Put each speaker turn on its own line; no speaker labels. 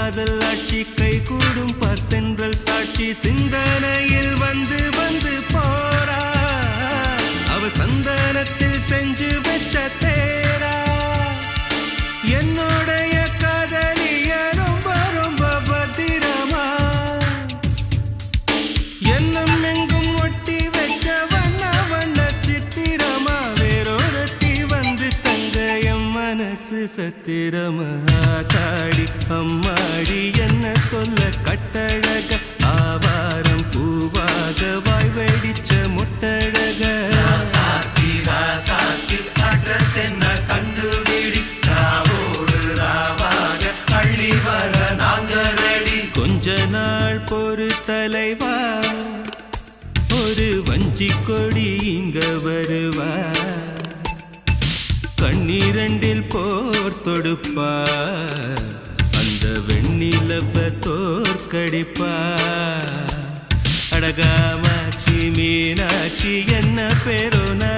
காதல் ஆட்சி கை கூடும் பத்தென்றல் சாட்சி சிந்தனையில் வந்து வந்து போறா அவ சந்தனத்தில் செஞ்சு வச்ச தேரா என்னுடைய காதலிய ரொம்ப ரொம்ப பத்திரமா என்னும் எங்கும் ஒட்டி வச்ச வண்ண வண்ண சித்திரமா வேறொருத்தி வந்து தங்க என் மனசு சத்திரமா தாடி அம்மாடி என்ன சொல்ல கட்டழக ஆவாரம் பூவாக வாய் வெடிச்ச முட்டழக
அட்ரஸ் என்ன கண்டுபிடி ராவோடு ராவாக அள்ளி வர நாங்க ரெடி
கொஞ்ச நாள் பொறு தலைவா ஒரு வஞ்சி கொடி இங்க வருவா கண்ணீரண்டில் போர் தொடுப்பா அந்த வெண்ணிலவ தோற்கடிப்பா அடகாமாட்சி மீனாட்சி என்ன பேரோனா